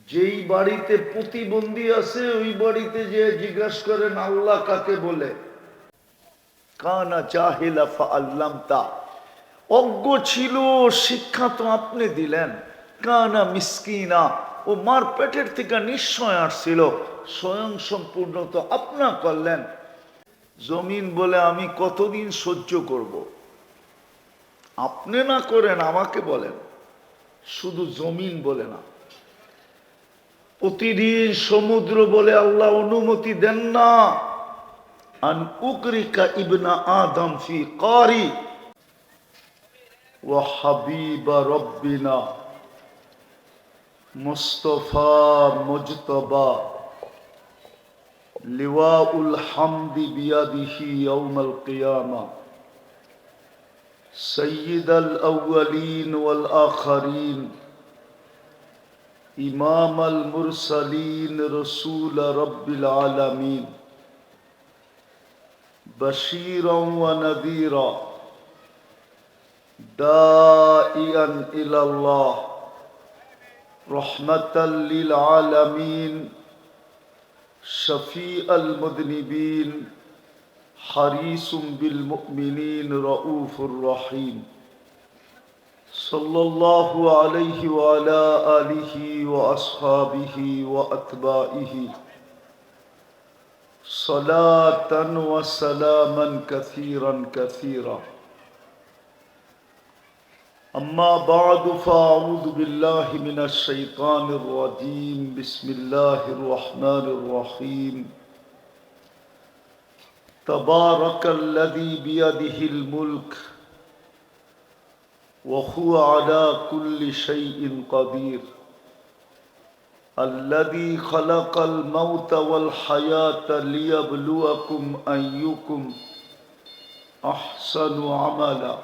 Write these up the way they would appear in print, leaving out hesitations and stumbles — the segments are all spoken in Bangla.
যেই বাড়িতে প্রতিবন্ধী আছে ওই বাড়িতে যে জিজ্ঞাসা করেন আল্লাহ কাকে বলে? কানা জাহিলা ফাআল্লামতা, অজ্ঞ ছিল, শিক্ষা তো আপনি দিলেন। কানা মিসকিনা, ও মার পেটের থেকে নিশ্চয় আসছিল, স্বয়ং সম্পূর্ণ তো আপনা করলেন। জমিন বলে আমি কতদিন সহ্য করব? আপনি না করেন আমাকে বলেন, শুধু জমিন বলে না। প্রতিদিন সমুদ্র বলে আল্লাহ অনুমতি দেন না, আন উকরিকা ইবনা আদম ফি কারি ওয়া হাবিবা রব্বিনা মুস্তফা মুজতবা লিওয়াউল হামদি বিয়াদিহি ইয়াউমাল কিয়ামা সাইয়্যিদাল আউওয়ালিন ওয়াল আখিরিন ইমামাল মুরসালিন রাসূল রাব্বিল আলামিন বাশীরান ওয়া নাযীরা দাইয়ান ইলাল্লাহ রহমাতাল লিল আলামিন শফিআল মুযনিবিন হারিসুম বিল মুমিনিন রাউফুর রহিম সাল্লাল্লাহু আলাইহি ওয়া আলা আলিহি ওয়া আসহাবিহি ওয়া আতবাইহি সালাতান ওয়া সালামান কাসীরান কাসীরা। أما بعد فأعوذ بالله من الشيطان الرجيم بسم الله الرحمن الرحيم تبارك الذي بيده الملك وهو على كل شيء قدير الذي خلق الموت والحياة ليبلوكم أيكم أحسن عملا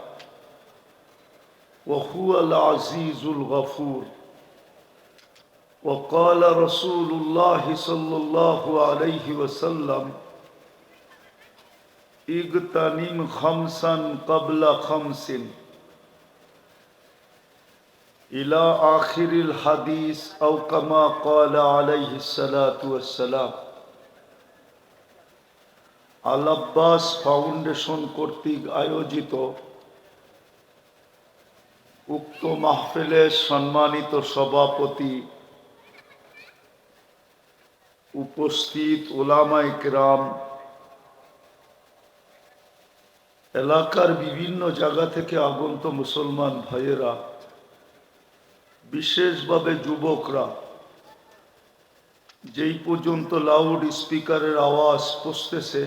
وهو العزيز الغفور. وقال رسول الله صلى الله عليه وسلم اغتنم خمسا قبل خمس إلى آخر الحديث أو كما قال عليه الصلاة والسلام. আল আব্বাস ফাউন্ডেশন কর্তৃক আয়োজিত উক্ত মাহফিলের সম্মানিত সভাপতি, উপস্থিত উলামায়ে কেরাম, এলাকার বিভিন্ন জায়গা থেকে আগত মুসলমান ভাইয়েরা, বিশেষভাবে যুবকরা, যেই পর্যন্ত লাউড স্পিকারের আওয়াজ পৌঁছতেছে,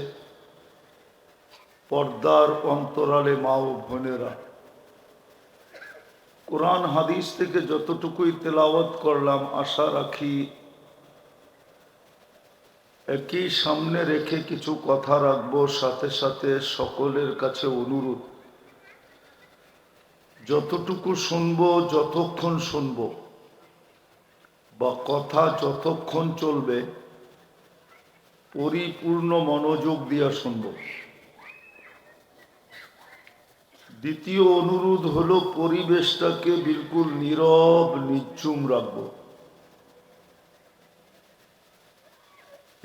পর্দার অন্তরালে মা ও বোনেরা, কোরআন হাদিস থেকে যতটুকুই তেলাওয়াত করলাম আশা রাখি একই সামনে রেখে কিছু কথা রাখবো। সাথে সাথে সকলের কাছে অনুরোধ, যতটুকু শুনবো, যতক্ষণ শুনবো বা কথা যতক্ষণ চলবে, পরিপূর্ণ মনোযোগ দিয়া শুনবো। দ্বিতীয় অনুরোধ হলো পরিবেশটাকে বিলকুল নীরব নিঝুম রাখবো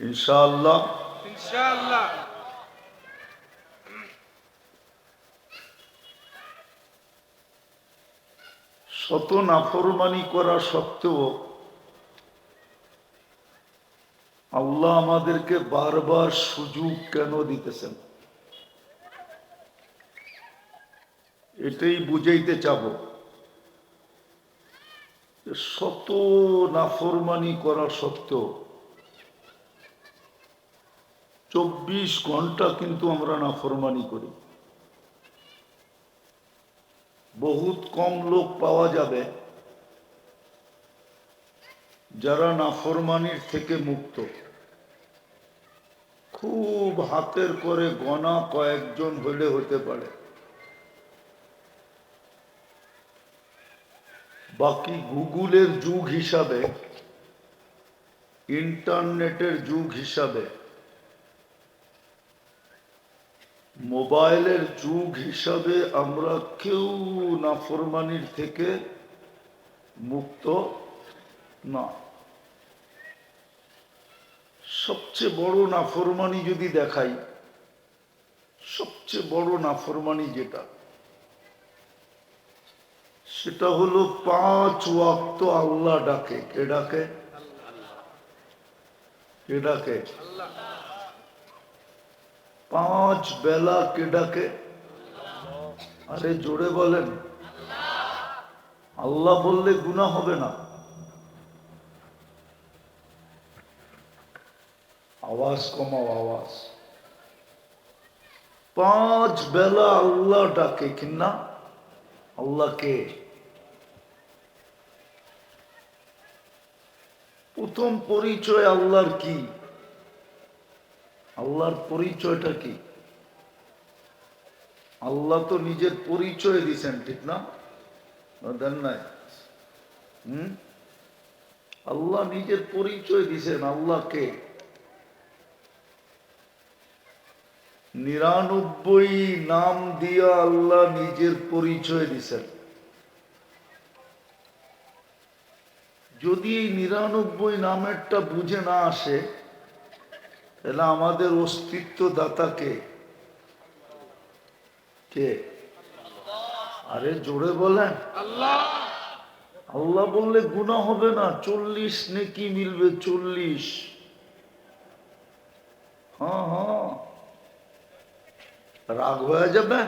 ইনশাআল্লাহ। ইনশাআল্লাহ। শত নাফরমানি করা সত্ত্বেও আল্লাহ আমাদেরকে বারবার সুযোগ কেন দিতেছেন, এটাই বুঝাইতে চাব। শত নাফরমানি করা সত্ত্বেও 24 ঘন্টা কিন্তু আমরা নাফরমানি করি। বহুত কম লোক পাওয়া যাবে যারা নাফরমানির থেকে মুক্ত। খুব হাতের করে গোনা কয়েকজন হলে হতে পারে, বাকি গুগলের যুগ হিসাবে, ইন্টারনেটের যুগ হিসাবে, মোবাইলের যুগ হিসাবে আমরা কেউ নাফরমানির থেকে মুক্ত না। সবচেয়ে বড় নাফরমানি যদি দেখাই, সবচেয়ে বড় নাফরমানি যেটা, সেটা হলো 5 ওয়াক্ত আল্লাহ ডাকে। কে ডাকে? কে ডাকে? 5 বেলা কে ডাকে? আরে জোরে বলেন। আল্লাহ বললে গুনাহ হবে না? আওয়াজ কমাও, আওয়াজ। 5 বেলা আল্লাহ ডাকে কিনা? আল্লাহকে প্রথম পরিচয় আল্লাহর কি? আল্লাহর পরিচয়টা কি? আল্লাহ তো নিজের পরিচয় দিছেন, ঠিক না? দেন নাই? আল্লাহ নিজের পরিচয় দিছেন। আল্লাহকে 99 নাম দিয়া আল্লাহ নিজের পরিচয় দিছেন। যদি এই 99 নামেরটা বুঝে না আসে, তাহলে আমাদের অস্তিত্ব দাতাকে কে? আরে জোরে বলেন। আল্লাহ। আল্লাহ বললে গুনাহ হবে না, 40 নেকি মিলবে, 40। হ্যাঁ, রাগ হয়ে যাবেন?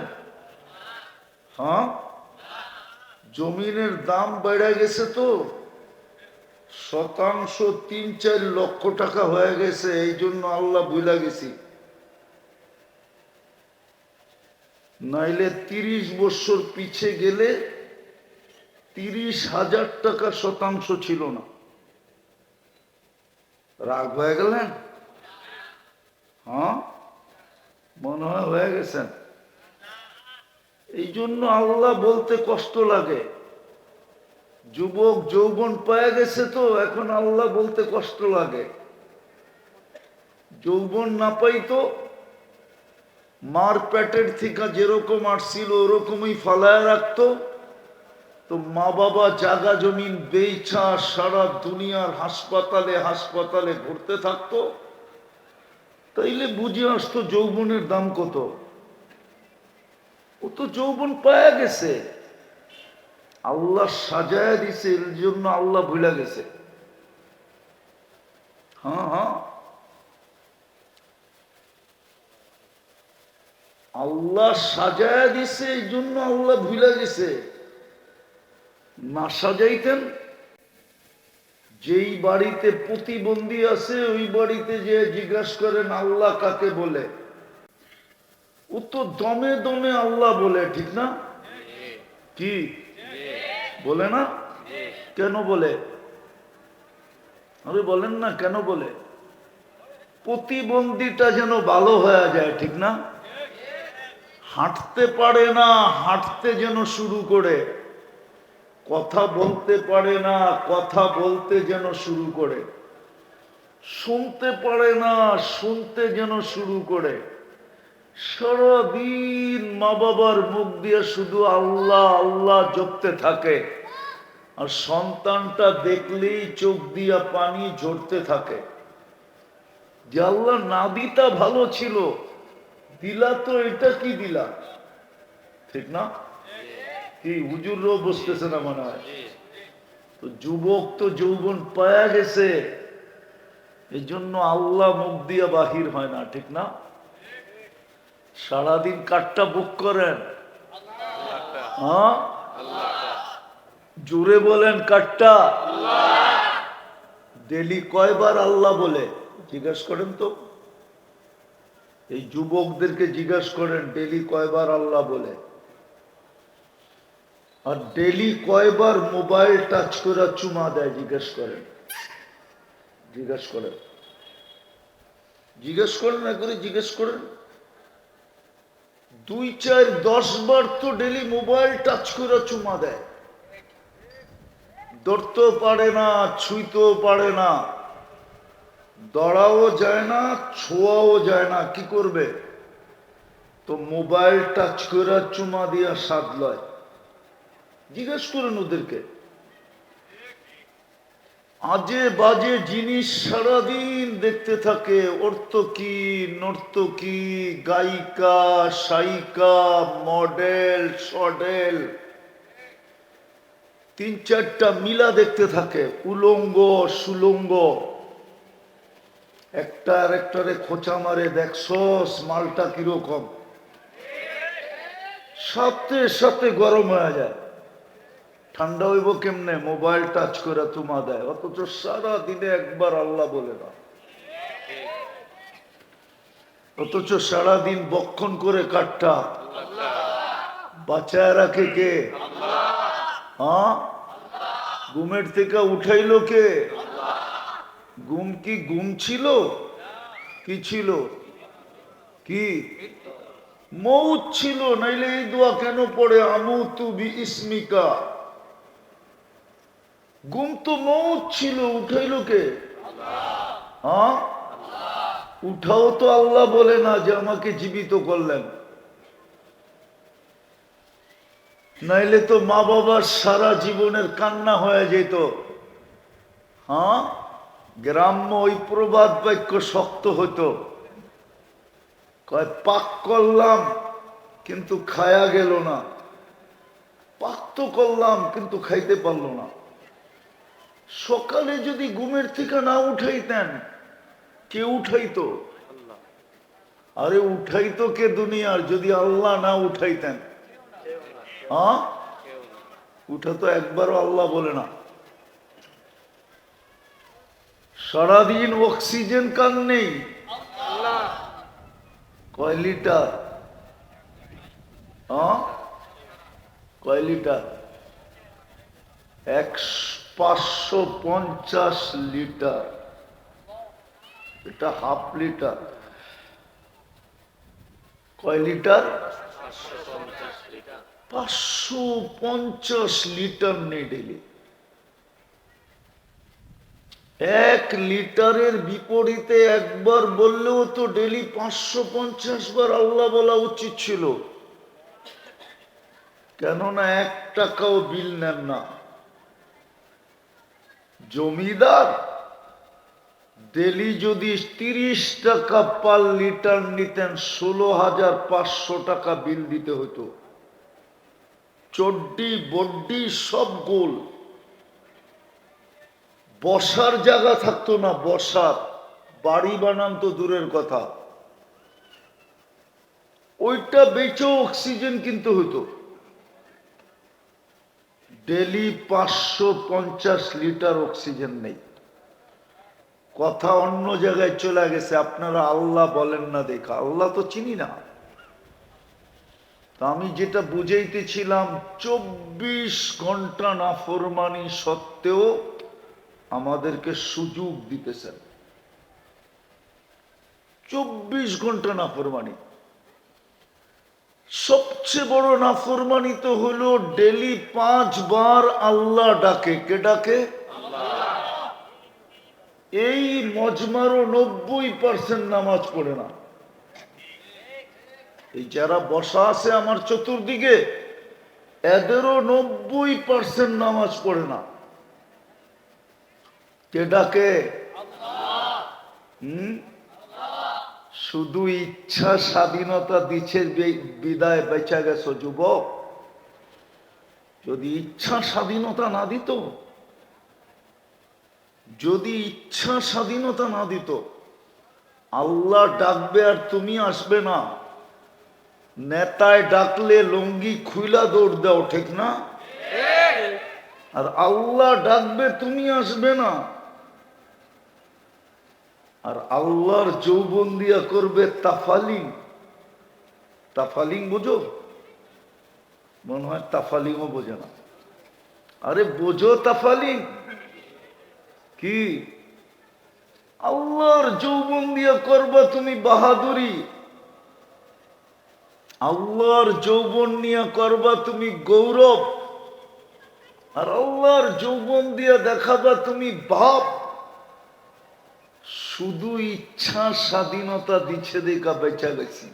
হ্যাঁ, জমিনের দাম বেড়ে গেছে তো, শতাংশ 3-4 লক্ষ টাকা হয়ে গেছে, এই জন্য আল্লাহ ভুলা গেছি। নাইলে 30 বছর পিছে গেলে 30,000 টাকা শতাংশ ছিল না। রাগ হয়ে গেলেন? হ্যাঁ, মনে হয় হয়ে গেছেন। এই জন্য আল্লাহ বলতে কষ্ট লাগে। যুবক যৌবন পেয়ে গেছে তো, এখন আল্লাহ বলতে কষ্ট লাগে। যৌবন না পাইতো, মার পেটের থেকে যেরকম আসছিল ওরকমই ফালায় রাখতো, তো মা বাবা জাগা জমিন বেইছা সারা দুনিয়ার হাসপাতালে হাসপাতালে ঘুরতে থাকতো, তাইলে বুঝে আসতো যৌবনের দাম কত। ও তো যৌবন পায়া গেছে, আল্লাহ সাজায় দিছে, এর জন্য আল্লাহ ভুলে গেছে। হ্যাঁ, আল্লাহ সাজায় দিছে, এই জন্য আল্লাহ ভুলে গেছে। না সাজাইতেন, যেই বাড়িতে প্রতিবন্ধী আছে ওই বাড়িতে যে জিজ্ঞাসা করেন আল্লাহ কাকে বলে, ও তো দমে দমে আল্লাহ বলে, ঠিক না? কি বলে না? কেন বলে? আরে বলেন না, কেন বলে? প্রতিবন্ধীটা যেন ভালো হয়ে যায়, ঠিক না? হাঁটতে পারে না, হাঁটতে যেন শুরু করে। কথা বলতে পারে না, কথা বলতে যেন শুরু করে। শুনতে পারে না, শুনতে যেন শুরু করে। সারাদিন মা বাবার মুখ দিয়ে শুধু আল্লাহ আল্লাহ জপতে থাকে, আর সন্তানটা দেখলেই চোখ দিয়া পানি ঝরতে থাকে। যে আল্লাহ না দিতা ভালো ছিল, দিলা তো এটা কি দিলা, ঠিক না? কি হুজুরও বুঝতেছে না মনে হয়। তো যুবক তো যৌবন পায়া গেছে, এই জন্য আল্লাহ মুখ দিয়া বাহির হয় না, ঠিক না? সারাদিন কাঠটা বুক করেন? হ্যাঁ, জোরে বলেন, কাঠটা ডেলি কয়বার আল্লাহ বলে জিজ্ঞাসা করেন তো। এই যুবকদেরকে জিজ্ঞাসা করেন ডেলি কয়বার আল্লাহ বলে, আর ডেলি কয়বার মোবাইল টাচ করে চুমা দেয় জিজ্ঞেস করেন। জিজ্ঞেস করেন, জিজ্ঞেস করেন, না করে জিজ্ঞেস করেন। 2, 4, 10 বার তো ডেলি মোবাইল টাচ করে চুমা দেয়। ধরতেও পারে না, ছুঁইতেও পারে না, দড়াও যায় না, ছোঁয়াও যায় না। কি করবে? তো মোবাইল টাচ করে চুমা দিয়া স্বাদ লয়। জিজ্ঞেস করেন ওদেরকে। আজে বাজে জিনিস সারাদিন দেখতে থাকে। অর্থকি, নর্তকী, গায়িকা, সায়িকা, মডেল, সডেল, তিন চারটা মিলা দেখতে থাকে। উলঙ্গ সুলঙ্গ, একটা আর একটারে খোঁচা মারে, দেখছস মালটা কিরকম, সাথে সাথে গরম হয়ে যায়। ঠান্ডা হইব কেমনে? মোবাইল টাচ করে তুমা দেয়। অথচ সারা দিনে একবার আল্লাহ বলে না। অথচ সারাদিন বক্ষণ করে কাটটা বাঁচায় রাখে কে? হ্যাঁ, ঘুমের থেকে উঠাইলো কে? ঘুম কি ঘুম ছিল? কি ছিল? কি মৌত ছিল? নাইলে এই দোয়া কেন পড়ে, আমুতু বিইসমিকা? ঘুম তো মৌত ছিল, উঠাইলো কে? হ্যাঁ, উঠাও তো আল্লাহ বলে না যে আমাকে জীবিত করলেন। নাইলে তো মা বাবার সারা জীবনের কান্না হয়ে যেত। হ্যাঁ, গ্রাম্য ওই প্রবাদ বাক্য শক্ত হতো, কয় পাক করলাম কিন্তু খায়া গেল না। পাক তো করলাম কিন্তু খাইতে পারলো না। সকালে যদি ঘুমের থেকে না উঠাইতেন, কে উঠাইতো? আরে উঠাইতো কে দুনিয়ার যদি আল্লাহ না উঠাইতেন? হ্যাঁ, উঠা তো একবারও আল্লাহ বলে না। সারাদিন অক্সিজেন কান নেই, কয় লিটার? হ্যাঁ, কয় লিটার? 550 লিটার। এটা হাফ লিটার। কয় লিটার? 550 লিটার নেই ডেলি। 1 লিটারের বিপরীতে একবার বললেও তো ডেলি 550 বার আল্লাহ বলা উচিত ছিল। কেননা 1 টাকাও বিল নেন না। জমিদার ডেলি যদি 30 টাকা পার লিটার নিতেন, 16,500 টাকা বিল দিতে হতো। চড্ডি বড্ডি সব গোল, বসার জায়গা থাকতো না। বসার বাড়ি বানান তো দূরের কথা, ওইটা বেচেও অক্সিজেন কিনতে হতো। ডেলি 550 লিটার অক্সিজেন নেই। কথা অন্য জায়গায় চলে গেছে। আপনারা আল্লাহ বলেন না দেখা, আল্লাহ তো চিনি না। তা আমি যেটা বুঝাইতেছিলাম, 24 ঘন্টা নাফরমানি সত্ত্বেও আমাদেরকে সুযোগ দিতেছেন। 24 ঘন্টা নাফরমানি। সবচেয়ে বড় নাফরমানি তো হলো ডেলি 5 বার আল্লাহ ডাকে। কে ডাকে? এই মজমারও 90% নামাজ পড়ে না। এই যারা বসা আছে আমার চতুর্দিকে, এদেরও 90% নামাজ পড়ে না। কে ডাকে? শুধু ইচ্ছা স্বাধীনতা দিচ্ছে বিদায় বেঁচে গেছো যুবক। যদি ইচ্ছা স্বাধীনতা না দিত, যদি ইচ্ছা স্বাধীনতা না দিত, আল্লাহ ডাকবে আর তুমি আসবে না। নেতায় ডাকলে লুঙ্গি খুইলা দৌড় দাও, ঠিক না? আর আল্লাহ ডাকবে তুমি আসবে না। আর আল্লাহর যৌবন দিয়া করবে তাফালিং। তাফালিং বুঝো? মনে হয় তাফালিংও বোঝে না। আরে বোঝো তাফালিং কি? আল্লাহর যৌবন দিয়া করবা তুমি বাহাদুরি, আল্লাহর যৌবন নিয়ে করবা তুমি গৌরব, আর আল্লাহর যৌবন দিয়া দেখাবা তুমি বাপ। শুধু ইচ্ছা স্বাধীনতা দিচ্ছে দেখা বেঁচা গেছি।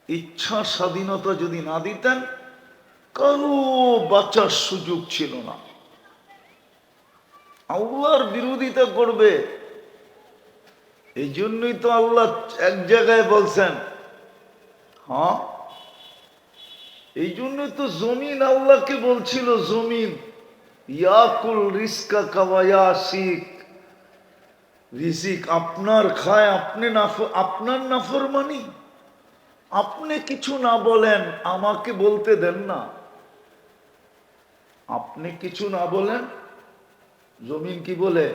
ইচ্ছা স্বাধীনতা যদি না দিতেন, কারো বাঁচার সুযোগ ছিল না। আল্লাহর বিরোধিতা করবে। এই জন্যই তো আল্লাহ এক জায়গায় বলছেন, হ্যাঁ, এই জন্যই তো জমিন আল্লাহকে বলছিল, জমিন ইয়াকুল রিস্কা কাওয়ায়া শিখ, রিজিক আপনার খায়, আপনি আপনার নাফরমানি, আপনি কিছু না বলেন, আমাকে বলতে দেন না। আপনি কিছু না বলেন, জমিন কি বলে,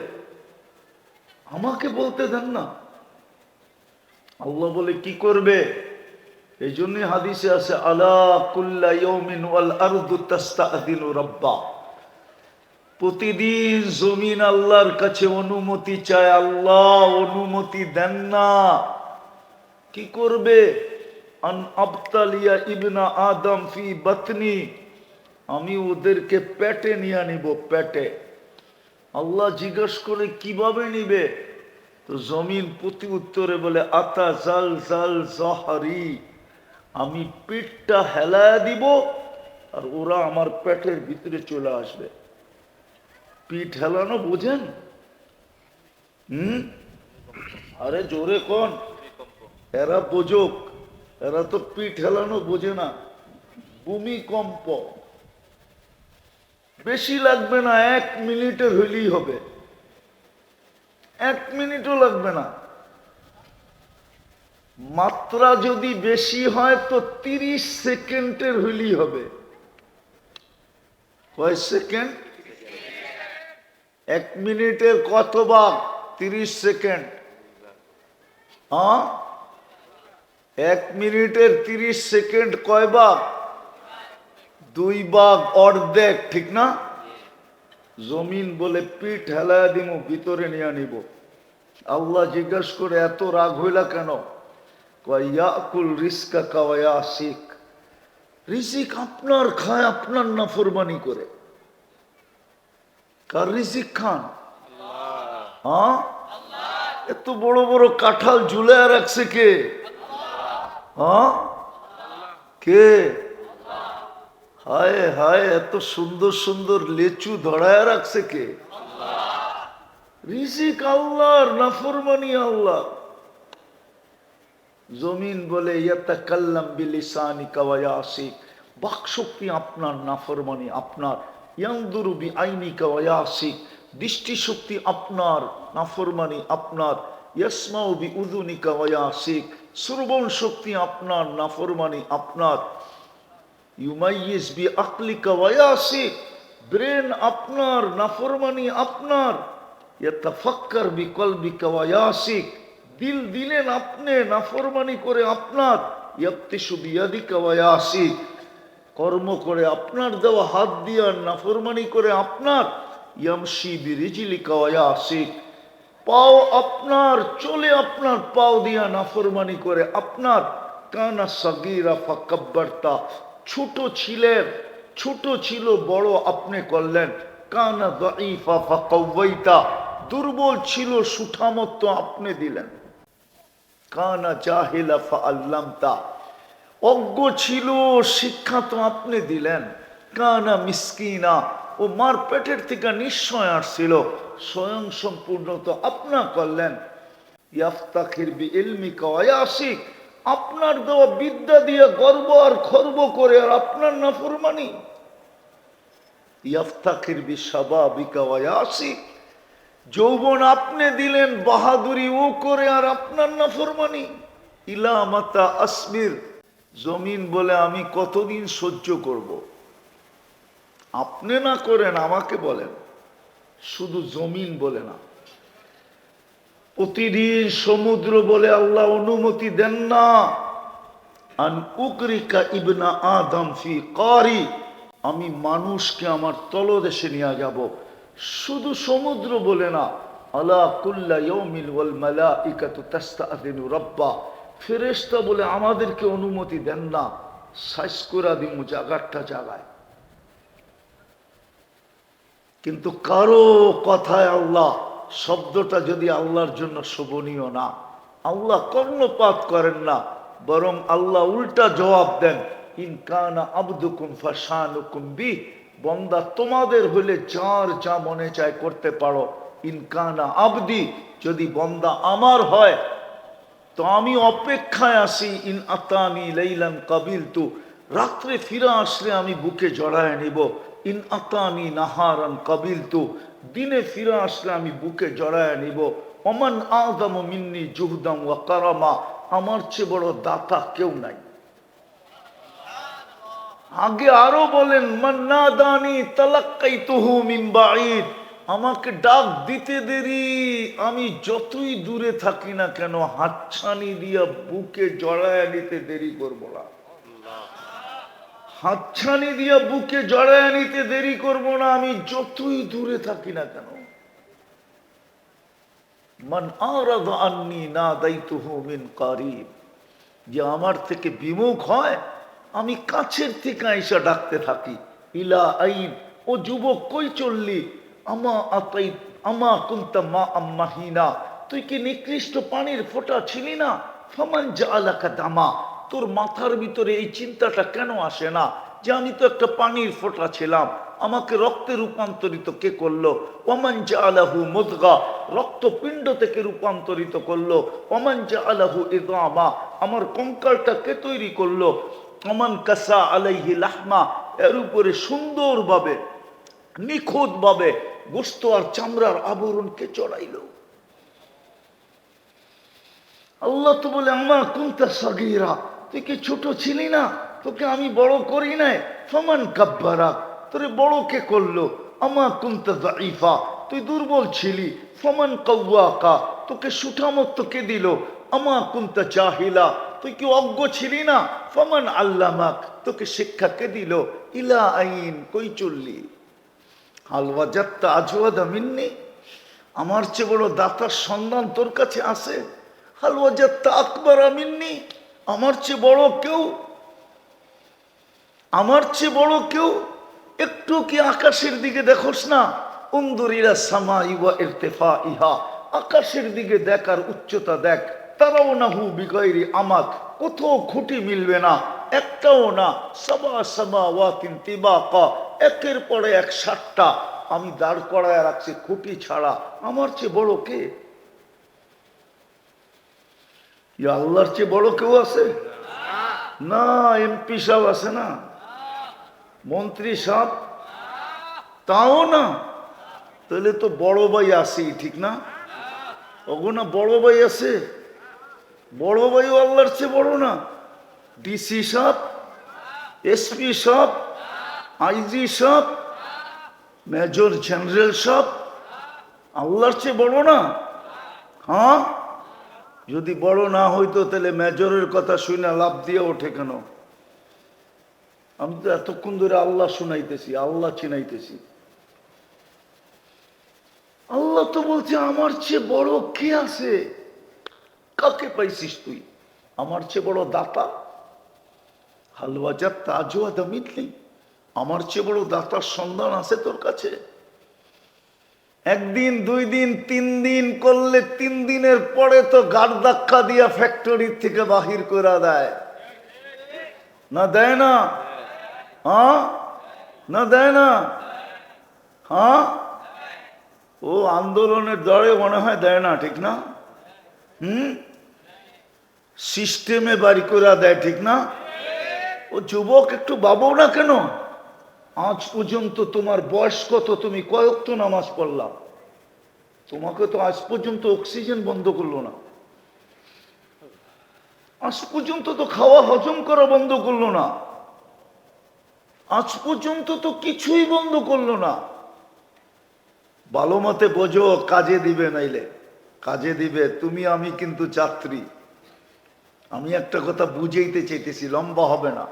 আমাকে বলতে দেন না। আল্লাহ বলে কি করবে? এই জন্যই হাদিসে আছে, আলা কুল্লা ইয়াউমিন ওয়াল আরদু তাস্তাযিনু রাব্বা, প্রতিদিন জমিন আল্লাহর কাছে অনুমতি চায়, আল্লাহ অনুমতি দেন না। কি করবে? আন আবতালিয়া ইবনা আদম ফি বাতনি, আমি ওদেরকে পেটে নিয়ে নিব, পেটে। আল্লাহ জিজ্ঞাসা করে কিভাবে নিবে? তো জমিন প্রতি উত্তরে বলে, আতা জাল জাল জহরি, আমি পিঠটা হেলায় দিব আর ওরা আমার পেটের ভিতরে চলে আসবে। পিঠ হেলানো বোঝেন? আরে জোরে কোন, এরা বোঝুক, এরা তো পিঠ হেলানো বোঝে না। ভূমিকম্প বেশি লাগবে না, 1 মিনিটের হইলেই হবে, 1 মিনিটও লাগবে না। মাত্রা যদি বেশি হয় তো 30 সেকেন্ডের হইলেই হবে। কয় সেকেন্ড? 1 মিনিটের কত ভাগ? 30 সেকেন্ড। হ্যাঁ, 1 মিনিটের 30 সেকেন্ড কয় ভাগ? 2 ভাগ, অর্ধেক, ঠিক না? জমিন বলে পিঠ হেলায় দিব, ভিতরে নিয়ে নিব। আল্লাহ জিজ্ঞাসা করে, এত রাগ হইলা কেন? ইয়াকুল রিস্কা কাওয়া শিখ, রিজিক আপনার খায়, আপনার নাফরমানি করে। কার রিজিক খান? হ্যাঁ, এত বড় বড় কাঁঠাল ঝুলায় রাখছে কে? হ্যাঁ, কে? হায় হায়, এত সুন্দর সুন্দর লেচু ধরায় রাখছে কে? রিজিক আল্লাহর, নাফরমানি আল্লাহ। জমিন বলে, ইয়াতাকাল্লাম বিলিসানিকা ওয়া ইয়াসিক, বাক শক্তি আপনার, নাফরমানি আপনার। ইয়ানদুরু বিআইনিকা ওয়া ইয়াসিক, দৃষ্টি শক্তি আপনার, নাফরমানি আপনার। ইয়াসমাউ বিউযুনিকা ওয়া ইয়াসিক, শ্রবণ শক্তি আপনার, নাফরমানি আপনার। ইউমাইয়িজ বিআকলিকা ওয়া ইয়াসিক, ব্রেন আপনার, নাফরমানি আপনার। ইয়াতাফাক্কার বিকলবিকা ওয়া ইয়াসিক, দিল দিলেন আপনি, নাফরমানি করে আপনার। ইয়াবতিশু বিয়াদিকা ওয়া ইয়াসিক, কর্ম করে আপনার দেওয়া হাত দিয়া, নাফরমানি করে আপনার। ইয়ামশি বিরিজলিকা ওয়া ইয়াসিক, পাও আপনার, চলে আপনার পাও দিয়া, নাফরমানি করে আপনার। কানা সাগীরা ফাকাব্বারতা, ছোট ছিলেন, ছোট ছিল, বড় আপনি করলেন। কানা দাঈফা ফাকাওয়াইতা, দুর্বল ছিল, সুঠামত্ব আপনি দিলেন। কানা জাহিলা ফাআল্লামতা, অজ্ঞ ছিল, শিক্ষা তো আপনি দিলেন। কানা মিসকিনা, ও মার পেটের থেকে নিশ্চয় আসছিল, স্বয়ং সম্পূর্ণ তো আপনা করলেন। ইয়াফতাখির বিইলমিকা ওয়া ইয়াসিক, আপনার দেওয়া বিদ্যা দিয়ে গর্ব আর খর্ব করে, আর আপনার নাফরমানি। ইয়াফতাখির বিশাবাবিকা ওয়া ইয়াসিক, যৌবন আপনি দিলেন, বাহাদুরি ও করে, আর আপনার নাফরমানি। ইলা মাতা আসবির, জমিন বলে আমি কতদিন সহ্য করব? আপনি না করেন, আমাকে বলেন, শুধু জমিন বলে না। প্রতিদিন সমুদ্র বলে, আল্লাহ অনুমতি দেন না। আন উকরিকা ইবনা আদম ফি কারি, আমি মানুষকে আমার তলদেশে নিয়ে যাব। শুধু সমুদ্র বলে না, আলা কুল্লা ইয়াউমিন ওয়াল মালাইকাতু তাস্তাযিনু রাব্বা, ফেরেশতা বলে আমাদেরকে অনুমতি দেন না, সাইজ করে দিমু জায়গাটা জায়গায়। কিন্তু কারো কথায় আল্লাহ শব্দটা যদি আল্লাহর জন্য শোভনীয় না, আল্লাহ কর্ণপাত করেন না, বরং আল্লাহ উল্টা জবাব দেন, ইন কানা আবদুকুম ফাশানুকুম বি, বন্দা তোমাদের হলে যার যা মনে চায় করতে পারো। ইনকানা আবদি, যদি বন্দা আমার হয় তো আমি অপেক্ষায় আসি। ইন আতানি লাইলান কাবিলতু, রাত্রে ফিরে আসলে আমি বুকে জড়ায় নিব। ইন আতানি নাহারান কাবিলতু, দিনে ফিরে আসলে আমি বুকে জড়ায় নিব। ওমান আযমু মিন্নি জুহদাম ওয়া কারামা, আমার চেয়ে বড় দাতা কেউ নাই। আগে আরো বলেন, মান নাদানি তালাক্কাইতুহু মিন বাঈদ, আমাকে ডাক দিতে দেরি, আমি যতই দূরে থাকি না কেন হাতছানি দিয়া বুকে জড়ায় নিতে দেরি করব না। হাতছানি দিয়া বুকে জড়ায় নিতে দেরি করব না, আমি যতই দূরে থাকি না কেন। মান আরাদা আন্নি নাদাইতুহু মিন কারিব, যে আমার থেকে বিমুখ হয় আমি কাছের থেকে আইসা ডাকতে থাকি। ইলা আইন, ও যুবক কই চললি? আমা আতাই আমা কুনতা মা আম্মাহিনা, তুই কি নিকৃষ্ট পানির ফোঁটা ছিলি না? ফামান জাআলাকা দামা, তোর মাথার ভিতরে এই চিন্তাটা কেন আসে না যে আমি তো একটা পানির ফোঁটা ছিলাম, আমাকে রক্তে রূপান্তরিত কে করলো? ওমান জাআলাহু মুদগা, রক্তপিণ্ড থেকে রূপান্তরিত করলো। ওমান জাআলাহু ইদামা, আমার কঙ্কালটা কে তৈরি করলো? ওমান কাসা আলাইহি লাহমা, এর উপরে সুন্দরভাবে নিখুঁতভাবে গোশত আর চামড়ার আবরণ কে চড়াইলো? আল্লাহ তো বলে, আমা কুনতা সাগীরা, তুই কি ছোট ছিলি না? তোকে আমি বড় করি নাই। ফামান কাব্বারা, তোরে বড় কে করলো? আমা কুনতা যায়ীফা, তুই দুর্বল ছিলি। ফামান কাওয়াকা, তোকে সুঠামত্ব কে দিল? আমা কুনতা জাহিলা, তুই কি অজ্ঞ ছিলি না? ফামান আল্লামাক, তোকে শিক্ষা কে দিল? ইলা আইন, কই চললি? হাল ওয়াজাদতা আজওয়াদা মিন্নি, আমার চেয়ে বড় দাতার সন্ধান তোর কাছে আছে? হাল ওয়াজাদতা আকবারা মিন্নি, আমার চেয়ে বড় কেউ? আমার চেয়ে বড় কেউ? একটু কি আকাশের দিকে দেখোস না? উনদুর ইলা সামাই ওয়া ইরতিফাইহা, আকাশের দিকে দেখ আর উচ্চতা দেখ। তারাউনাহু বিগাইরি আমাদ, কোথাও খুঁটি মিলবে না, একটাও না। সাবা সামাওয়াতিন তিবাকা, একের পরে এক সাতটা আমি দাঁড় করায় রাখছি খুঁটি ছাড়া। আমার চেয়ে বড় কে? আল্লাহর চেয়ে বড় কেউ আছে? না। এমপি সাহেব আছে না, মন্ত্রী সাহেব, তাও না। তাহলে তো বড় ভাই আছে, ঠিক না? ওগো না, বড় ভাই আছে। বড় ভাইও আল্লাহর চেয়ে বড় না? ডিসি সাহেব, এসপি সাহেব, আইজি সাহেব, মেজর জেনারেল সাহেব আল্লাহর চেয়ে বড় না? হ্যাঁ, যদি বড় না হইতো তাহলে মেজরের কথা শুনে লাভ দিয়ে ওঠে কেন? আমি তো এতক্ষণ ধরে আল্লাহ শুনাইতেছি, আল্লাহ চিনাইতেছি। আল্লাহ তো বলছে, আমার চেয়ে বড় কে আছে? কাকে পাইছিস তুই? আমার চেয়ে বড় দাতা? হালওয়াজাত তাজওয়াদা মিথলি, আমার চেয়ে বড় দাতার সন্ধান আছে তোর কাছে? একদিন, দুই দিন, 3 দিন করলে 3 দিনের পরে তো গাড় ধাক্কা দিয়া ফ্যাক্টরি থেকে বাহির করে দেয় না? দেয় না? হ্যাঁ, না দেয় না? হ্যাঁ, ও আন্দোলনের দরে মনে হয় দেয় না, ঠিক না? সিস্টেমে বাড়ি করে দেয়, ঠিক না? ও যুবক, একটু ভাবো না কেন? আজ পর্যন্ত তোমার বয়স কত? তুমি কয়েক তো নামাজ পড়লাম, তোমাকে তো আজ পর্যন্ত অক্সিজেন বন্ধ করলো না, আজ পর্যন্ত তো খাওয়া হজম করা বন্ধ করলো না, আজ পর্যন্ত তো কিছুই বন্ধ করলো না। ভালো মতে বোঝো, কাজে দিবে, নাইলে কাজে দিবে। তুমি আমি কিন্তু যাত্রী। আমি একটা কথা বুঝাইতে চাইতেছি, লম্বা হবে না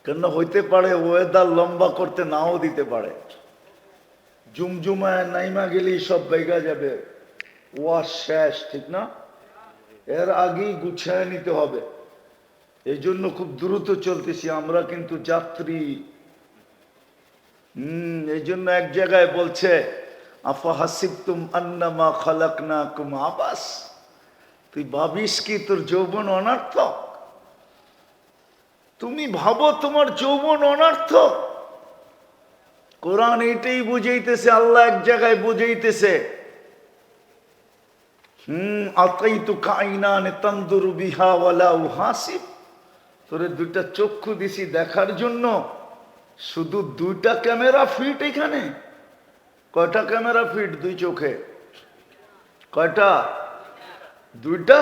কেন? হইতে পারে ওয়েদার লম্বা করতে নাও দিতে পারে। জুমজুমায় নাইমা গেলেই সব বেগা যাবে, ওয়াশ শেষ, ঠিক না? এর আগেই গুছায় নিতে হবে। এই জন্য খুব দ্রুত চলতেছি, আমরা কিন্তু যাত্রী। এই জন্য এক জায়গায় বলছে, আফা হাসিবতুম আন্নামা খালাকনাকুম আবাস, তুই ভাবিস কি তোর যৌবন অনর্থক? তুমি ভাবো তোমার যৌবন অনর্থক? কোরআন এইটাই বুঝাইতেছে, আল্লাহ এক জায়গায় বুঝাইতেছে, আতাইতুকা আইনান তানদুরু বিহা ওয়ালা উহাসিব, তোরে দুইটা চক্ষু দিছি দেখার জন্য, শুধু দুইটা ক্যামেরা ফিট এখানে। কয়টা ক্যামেরা ফিট দুই চোখে? কয়টা? দুইটা।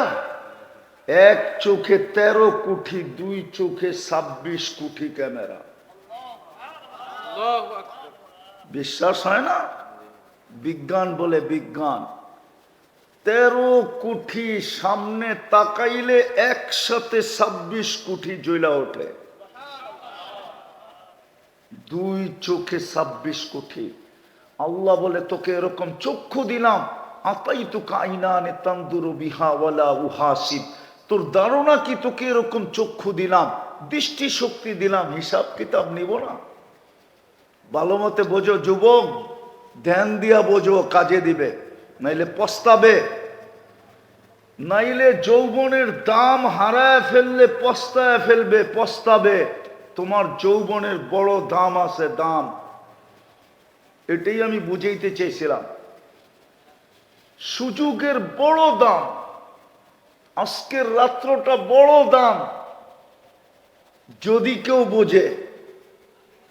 এক চোখে 13 কোটি, দুই চোখে 26 কোটি ক্যামেরা। বিশ্বাস হয় না? বিজ্ঞান বলে, বিজ্ঞান 13 কোটি সামনে তাকাইলে একসাথে 26 কোটি জ্বলা ওঠে। দুই চোখে 26 কোটি। আল্লাহ বলে তোকে এরকম চক্ষু দিলাম, আতাইতুকা আইনান তানদুরু বিহা ওয়ালা উহাসিব, তোর ধারণা কি তোকে এরকম চক্ষু দিলাম, দৃষ্টি শক্তি দিলাম, হিসাব কিতাব নিব না? ভালো মতে বোঝো যুবক, ধ্যান দিয়া বোঝো, কাজে দিবে, নাইলে পস্তাবে। নাইলে যৌবনের দাম হারায় ফেললে পস্তায় ফেলবে, পস্তাবে। তোমার যৌবনের বড় দাম আছে, দাম। এটাই আমি বুঝাইতে চেয়েছিলাম। সুযোগের বড় দাম, আজকের রাত্রটা বড় দাম। যদি কেউ বোঝে,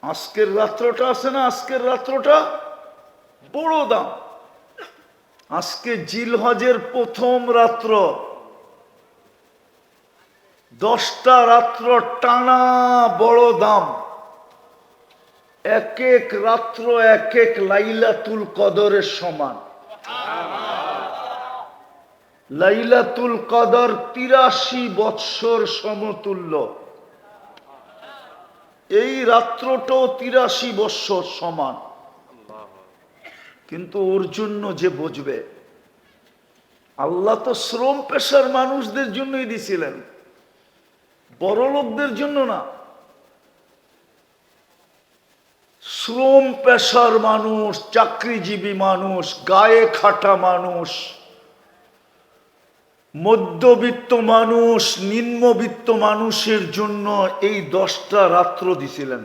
আজকের রাত্রটা আছে না, আজকের রাত্রটা বড় দাম। আজকে জিলহজের প্রথম রাত্র, 10টা রাত্র টানা বড় দাম। এক এক রাত্র এক এক লাইলাতুল কদরের সমান। লাইলাতুল কদর 83 বৎসর সমতুল্য। এই রাত্রটাও 83 বৎসর সমান। কিন্তু ওর জন্য যে বুঝবে, আল্লাহ তো শ্রম পেশার মানুষদের জন্যই দিছিলেন, বড় লোকদের জন্য না। শ্রম পেশার মানুষ, চাকরিজীবী মানুষ, গায়ে খাটা মানুষ, মধ্যবিত্ত মানুষ, নিম্নবিত্ত মানুষের জন্য এই 10টা রাত্র দিছিলেন।